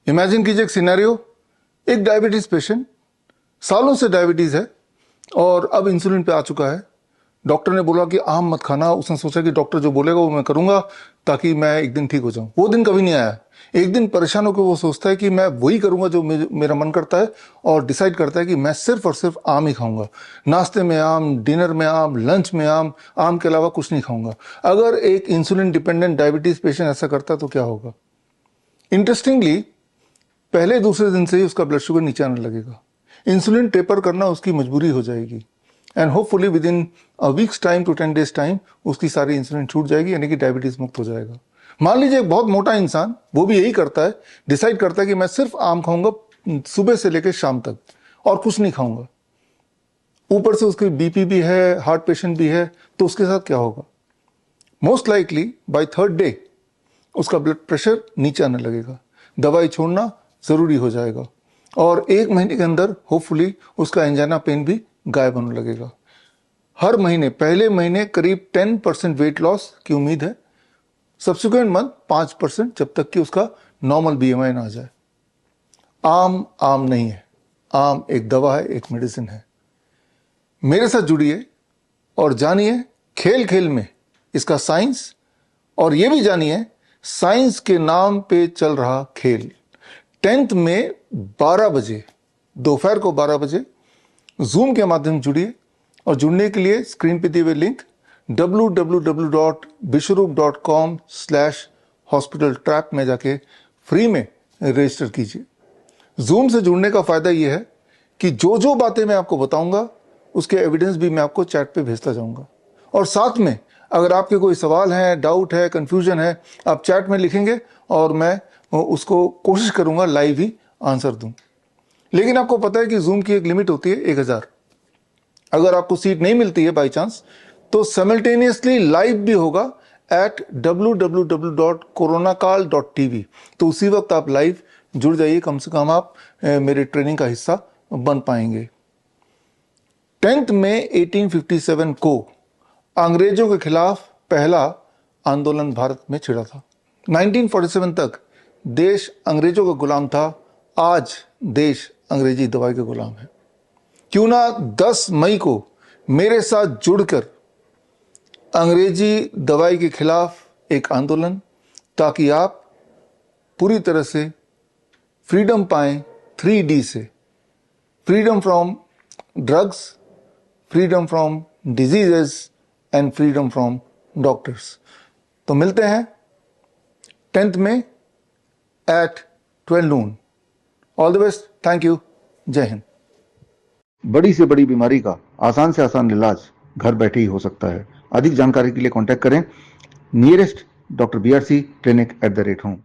Imagine कीजिए एक scenario, एक डायबिटीज पेशेंट, सालों से डायबिटीज है और अब इंसुलिन पे आ चुका है। डॉक्टर ने बोला कि आम मत खाना। उसने सोचा कि डॉक्टर जो बोलेगा वो मैं करूंगा ताकि मैं एक दिन ठीक हो जाऊं। वो दिन कभी नहीं आया। एक दिन परेशान होकर वो सोचता है कि मैं वही करूंगा जो मेरा मन करता है और डिसाइड करता है कि मैं सिर्फ और सिर्फ आम ही खाऊंगा। नाश्ते में आम, डिनर में आम, लंच में आम, आम के अलावा कुछ नहीं खाऊंगा। अगर एक इंसुलिन डिपेंडेंट डायबिटीज पेशेंट ऐसा करता तो क्या होगा? इंटरेस्टिंगली पहले दूसरे दिन से ही उसका ब्लड शुगर नीचे आने लगेगा। इंसुलिन टेपर करना उसकी मजबूरी हो जाएगी and hopefully within a weeks time to 10 days time उसकी सारी इंसुलिन छूट जाएगी, यानी कि डायबिटीज मुक्त हो जाएगा। मान लीजिए एक बहुत मोटा इंसान, वो भी यही करता है, डिसाइड करता है कि मैं सिर्फ आम खाऊंगा सुबह से लेकर शाम तक और कुछ नहीं खाऊंगा। ऊपर से उसकी बीपी भी है, हार्ट पेशेंट भी है, तो उसके साथ क्या होगा? Most likely by third day उसका ब्लड प्रेशर नीचे आने लगेगा, दवाई छोड़ना जरूरी हो जाएगा और 1 महीने के अंदर होपफुली उसका एंजाइना पेन भी गायब होने लगेगा। हर महीने, पहले महीने करीब 10% वेट लॉस की उम्मीद है, सब्सिक्वेंट मंथ 5%, जब तक कि उसका नॉर्मल बीएमआई ना आ जाए। आम आम नहीं है, आम एक दवा है, एक मेडिसिन है। मेरे साथ जुड़िए और जानिए खेल खेल में इसका साइंस, और यह भी जानिए साइंस के नाम पे चल रहा खेल। 10th में 12 बजे, दोपहर को 12 बजे जूम के माध्यम से जुड़िए और जुड़ने के लिए स्क्रीन पे दिए हुए लिंक www.bishrup.com/hospitaltrap में जाके फ्री में रजिस्टर कीजिए। जूम से जुड़ने का फायदा यह है कि जो जो बातें मैं आपको बताऊंगा उसके एविडेंस भी मैं आपको चैट पे भेजता जाऊंगा, और साथ में अगर आपके कोई सवाल है, डाउट है, कंफ्यूजन है, आप चैट में लिखेंगे और मैं उसको कोशिश करूंगा लाइव ही आंसर दूं। लेकिन आपको पता है कि जूम की एक लिमिट होती है 1000। अगर आपको सीट नहीं मिलती है बाई चांस, तो साइमल्टेनियसली लाइव भी होगा at www.coronakal.tv। तो उसी वक्त आप लाइव जुड़ जाइए, कम से कम आप मेरे ट्रेनिंग का हिस्सा बन पाएंगे। 10th में 1857 को अंग्रेजों के खिलाफ पहला आंदोलन भारत में छिड़ा था। 1947 तक देश अंग्रेजों का गुलाम था, आज देश अंग्रेजी दवाई के गुलाम है। क्यों ना 10 मई को मेरे साथ जुड़कर अंग्रेजी दवाई के खिलाफ एक आंदोलन, ताकि आप पूरी तरह से फ्रीडम पाएं 3D से। Freedom from drugs, freedom from diseases and freedom from doctors. तो मिलते हैं 10th में at 12 noon। All the best, thank you, जय हिंद। बड़ी से बड़ी बीमारी का आसान से आसान इलाज घर बैठे ही हो सकता है। अधिक जानकारी के लिए कांटेक्ट करें nearest Dr. BRC Clinic @home।